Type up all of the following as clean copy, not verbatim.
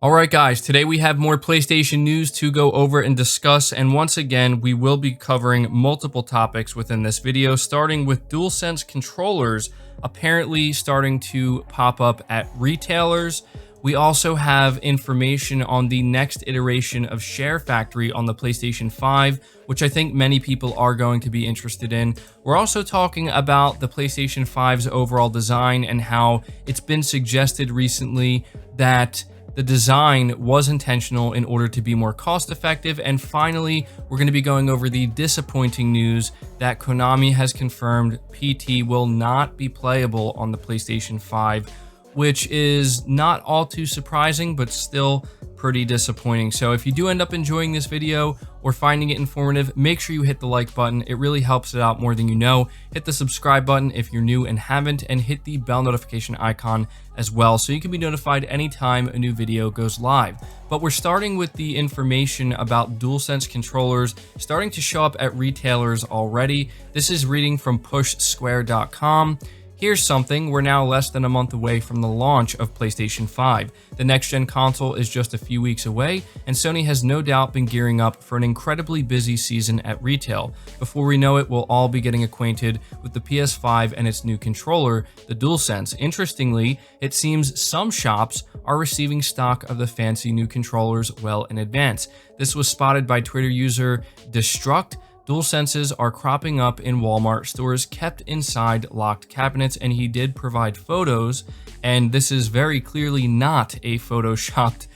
All right, guys, today we have more PlayStation news to go over and discuss. And once again, we will be covering multiple topics within this video, starting with DualSense controllers apparently starting to pop up at retailers. We also have information on the next iteration of Share Factory on the PlayStation 5, which I think many people are going to be interested in. We're also talking about the PlayStation 5's overall design and how it's been suggested recently that the design was intentional in order to be more cost effective. And finally, we're going to be going over the disappointing news that Konami has confirmed PT will not be playable on the PlayStation 5, which is not all too surprising, but still pretty disappointing. So if you do end up enjoying this video or finding it informative, make sure you hit the like button. It really helps it out more than you know. Hit the subscribe button if you're new and haven't, and hit the bell notification icon as well so you can be notified anytime a new video goes live. But we're starting with the information about DualSense controllers starting to show up at retailers already. This is reading from pushsquare.com. Here's something, we're now less than a month away from the launch of PlayStation 5. The next-gen console is just a few weeks away, and Sony has no doubt been gearing up for an incredibly busy season at retail. Before we know it, we'll all be getting acquainted with the PS5 and its new controller, the DualSense. Interestingly, it seems some shops are receiving stock of the fancy new controllers well in advance. This was spotted by Twitter user Destruct. DualSenses are cropping up in Walmart stores kept inside locked cabinets, and he did provide photos, and this is very clearly not a photoshopped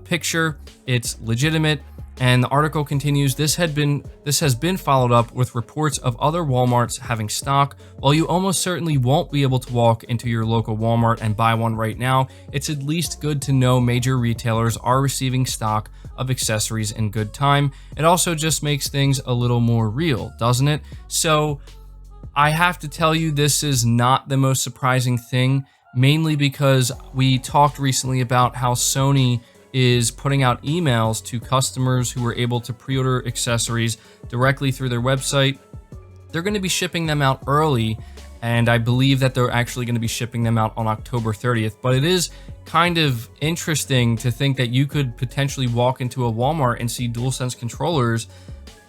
picture. It's legitimate. And the article continues, this has been followed up with reports of other Walmarts having stock. While you almost certainly won't be able to walk into your local Walmart and buy one right now, it's at least good to know major retailers are receiving stock of accessories in good time. It also just makes things a little more real, doesn't it? So I have to tell you, this is not the most surprising thing, mainly because we talked recently about how Sony is putting out emails to customers who were able to pre-order accessories directly through their website. They're going to be shipping them out early, and I believe that they're actually going to be shipping them out on October 30th. But it is kind of interesting to think that you could potentially walk into a Walmart and see DualSense controllers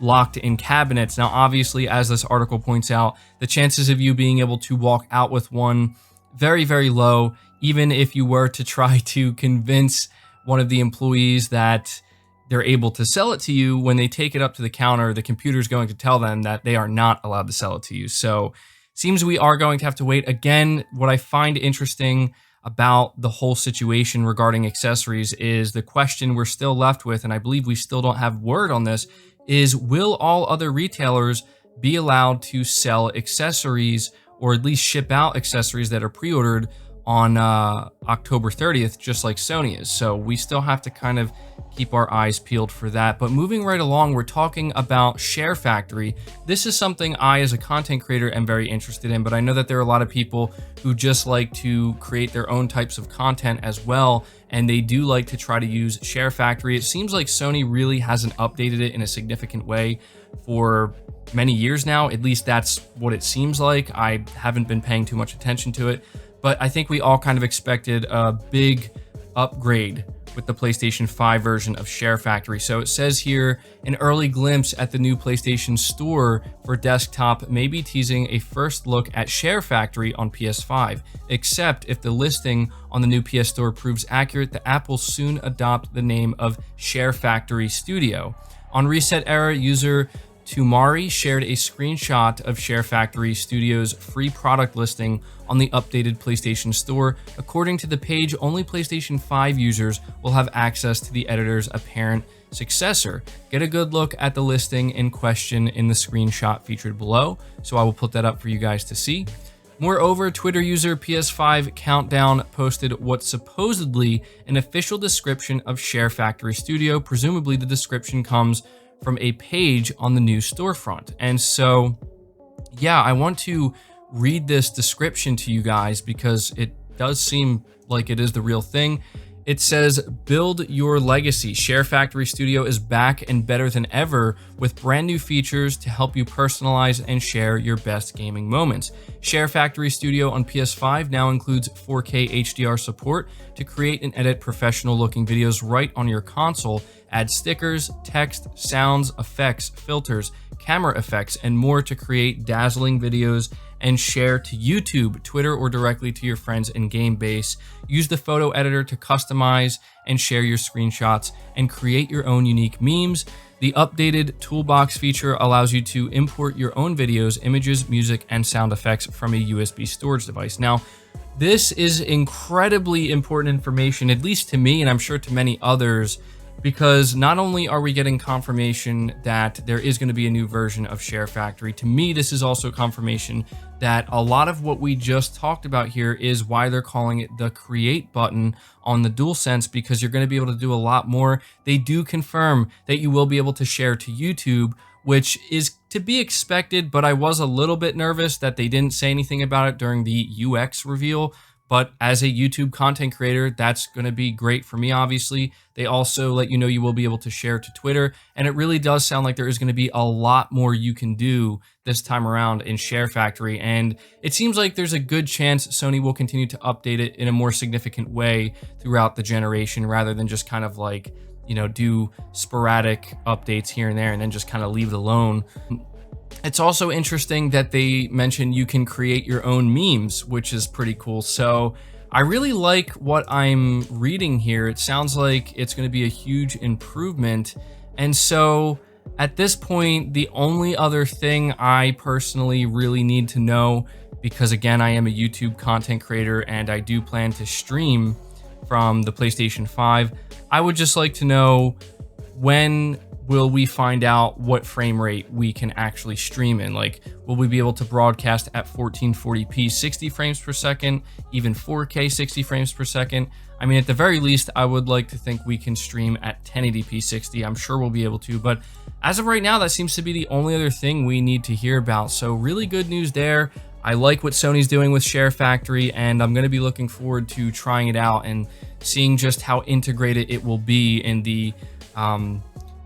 locked in cabinets. Now, obviously, as this article points out, the chances of you being able to walk out with one very, very low, even if you were to try to convince one of the employees that they're able to sell it to you. When they take it up to the counter, the computer's going to tell them that they are not allowed to sell it to you. So seems we are going to have to wait. Again, what I find interesting about the whole situation regarding accessories is the question we're still left with, and I believe we still don't have word on this, is will all other retailers be allowed to sell accessories or at least ship out accessories that are pre-ordered on October 30th, just like Sony is? So we still have to kind of keep our eyes peeled for that. But moving right along, we're talking about Share Factory. This is something I, as a content creator, am very interested in, but I know that there are a lot of people who just like to create their own types of content as well, and they do like to try to use Share Factory. It seems like Sony really hasn't updated it in a significant way for many years now. At least that's what it seems like. I haven't been paying too much attention to it, but I think we all kind of expected a big upgrade with the PlayStation 5 version of Share Factory. So it says here, an early glimpse at the new PlayStation Store for desktop may be teasing a first look at Share Factory on PS5. Except if the listing on the new PS Store proves accurate, the app will soon adopt the name of Share Factory Studio. On Reset Era, user Tumari shared a screenshot of Share Factory Studio's free product listing on the updated PlayStation Store. According to the page, only PlayStation 5 users will have access to the editor's apparent successor. Get a good look at the listing in question in the screenshot featured below, so I will put that up for you guys to see. Moreover, Twitter user PS5 Countdown posted what's supposedly an official description of Share Factory Studio. Presumably the description comes from a page on the new storefront. And so, yeah, I want to read this description to you guys because it does seem like it is the real thing. It says, build your legacy. Share Factory Studio is back and better than ever with brand new features to help you personalize and share your best gaming moments. Share Factory Studio on PS5 now includes 4K HDR support to create and edit professional looking videos right on your console. Add stickers, text, sounds, effects, filters, camera effects, and more to create dazzling videos and share to YouTube, Twitter, or directly to your friends in game base. Use the photo editor to customize and share your screenshots and create your own unique memes. The updated toolbox feature allows you to import your own videos, images, music, and sound effects from a USB storage device. Now, this is incredibly important information, at least to me, and I'm sure to many others, because not only are we getting confirmation that there is going to be a new version of Share Factory, to me, this is also confirmation that a lot of what we just talked about here is why they're calling it the create button on the DualSense, because you're going to be able to do a lot more. They do confirm that you will be able to share to YouTube, which is to be expected, but I was a little bit nervous that they didn't say anything about it during the UX reveal. But as a YouTube content creator, that's going to be great for me, obviously. They also let you know you will be able to share to Twitter. And it really does sound like there is going to be a lot more you can do this time around in Share Factory. And it seems like there's a good chance Sony will continue to update it in a more significant way throughout the generation, rather than just kind of like, you know, do sporadic updates here and there and then just kind of leave it alone. It's also interesting that they mentioned you can create your own memes, which is pretty cool. So I really like what I'm reading here. It sounds like it's going to be a huge improvement. And so at this point, the only other thing I personally really need to know, because again, I am a YouTube content creator and I do plan to stream from the PlayStation 5, I would just like to know, when will we find out what frame rate we can actually stream in? Like, will we be able to broadcast at 1440p 60 frames per second, even 4K 60 frames per second? I mean, at the very least, I would like to think we can stream at 1080p 60. I'm sure we'll be able to, but as of right now, that seems to be the only other thing we need to hear about. So really good news there. I like what Sony's doing with Share Factory, and I'm going to be looking forward to trying it out and seeing just how integrated it will be in the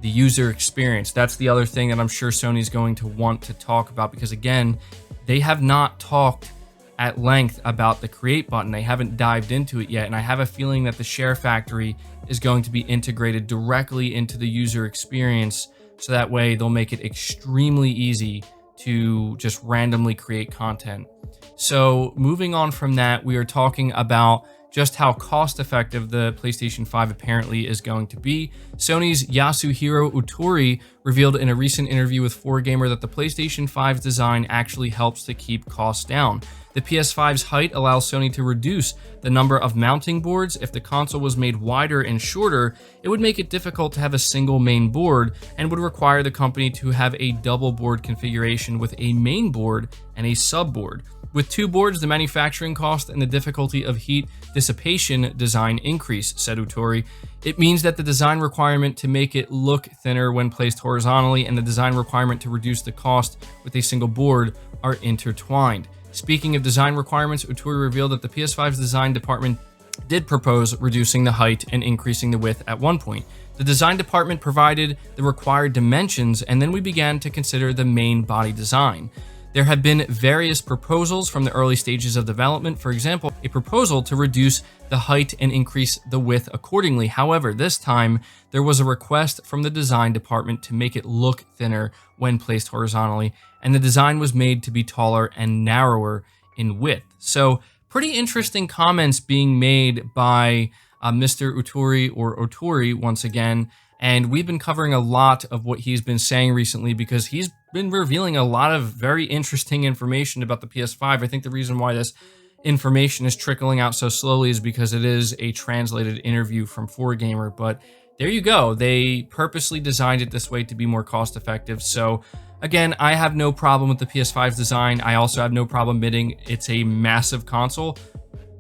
user experience. That's the other thing that I'm sure Sony's going to want to talk about, because again, they have not talked at length about the create button. They haven't dived into it yet, and I have a feeling that the Share Factory is going to be integrated directly into the user experience, so that way they'll make it extremely easy to just randomly create content. So moving on from that, we are talking about just how cost-effective the PlayStation 5 apparently is going to be. Sony's Yasuhiro Utori revealed in a recent interview with 4Gamer that the PlayStation 5's design actually helps to keep costs down. The PS5's height allows Sony to reduce the number of mounting boards. If the console was made wider and shorter, it would make it difficult to have a single main board and would require the company to have a double board configuration with a main board and a sub board. With two boards, the manufacturing cost and the difficulty of heat dissipation design increase, said Utori. It means that the design requirement to make it look thinner when placed horizontally and the design requirement to reduce the cost with a single board are intertwined. Speaking of design requirements, Utori revealed that the PS5's design department did propose reducing the height and increasing the width at one point. The design department provided the required dimensions, and then we began to consider the main body design. There have been various proposals from the early stages of development. For example, a proposal to reduce the height and increase the width accordingly. However, this time there was a request from the design department to make it look thinner when placed horizontally, and the design was made to be taller and narrower in width. So pretty interesting comments being made by Mr. Utori, or Otori once again. And we've been covering a lot of what he's been saying recently, because he's been revealing a lot of very interesting information about the PS5. I think the reason why this information is trickling out so slowly is because it is a translated interview from 4Gamer. But there you go. They purposely designed it this way to be more cost effective. So again, I have no problem with the PS5's design. I also have no problem admitting it's a massive console.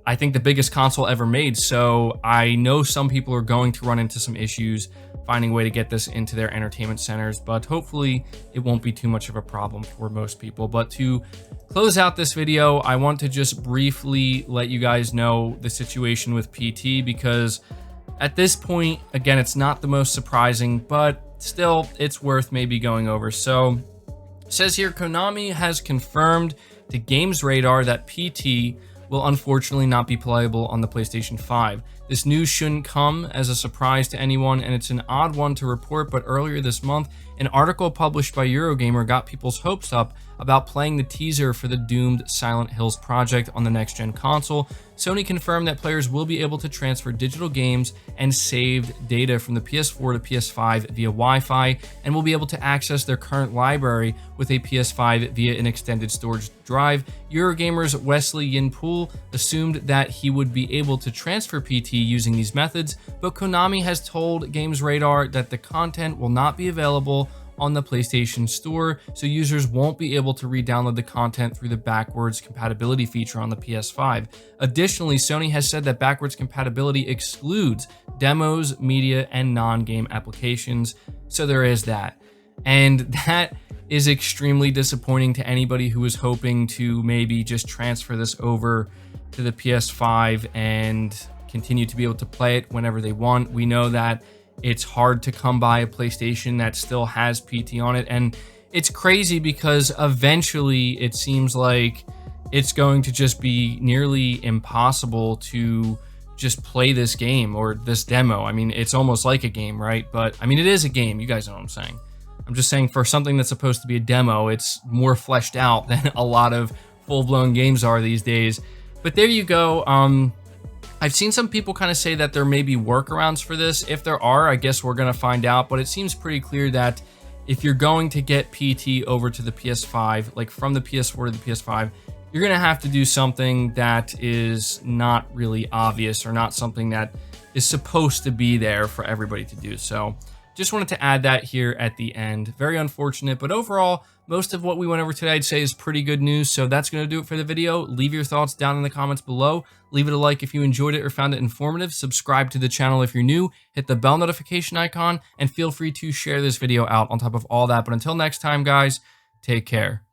I think the biggest console ever made. So I know some people are going to run into some issues finding a way to get this into their entertainment centers, but hopefully it won't be too much of a problem for most people. But to close out this video, I want to just briefly let you guys know the situation with PT, because At this point, again, it's not the most surprising, but still, it's worth maybe going over. So, it says here, Konami has confirmed to Games Radar that PT will unfortunately not be playable on the PlayStation 5. This news shouldn't come as a surprise to anyone, and it's an odd one to report, but earlier this month, an article published by Eurogamer got people's hopes up about playing the teaser for the doomed Silent Hills project on the next-gen console. Sony confirmed that players will be able to transfer digital games and saved data from the PS4 to PS5 via Wi-Fi, and will be able to access their current library with a PS5 via an extended storage drive. Eurogamer's Wesley Yin-Pool assumed that he would be able to transfer PT using these methods, but Konami has told Games Radar that the content will not be available on the PlayStation Store, so users won't be able to re-download the content through the backwards compatibility feature on the PS5. Additionally, Sony has said that backwards compatibility excludes demos, media, and non-game applications, so there is that. And that is extremely disappointing to anybody who was hoping to maybe just transfer this over to the PS5 and continue to be able to play it whenever they want. We know that it's hard to come by a PlayStation that still has PT on it, and it's crazy because eventually it seems like it's going to just be nearly impossible to just play this game or this demo. I mean, it's almost like a game, right? But I mean, it is a game. You guys know what I'm saying. I'm just saying for something that's supposed to be a demo, it's more fleshed out than a lot of full-blown games are these days. But there you go. I've seen some people kind of say that there may be workarounds for this. If there are, I guess we're going to find out, but it seems pretty clear that if you're going to get PT over to the PS5, like from the PS4 to the PS5, you're going to have to do something that is not really obvious or not something that is supposed to be there for everybody to do. So just wanted to add that here at the end. Very unfortunate, but overall, most of what we went over today, I'd say, is pretty good news. So that's going to do it for the video. Leave your thoughts down in the comments below. Leave it a like if you enjoyed it or found it informative. Subscribe to the channel if you're new. Hit the bell notification icon, and feel free to share this video out on top of all that. But until next time, guys, take care.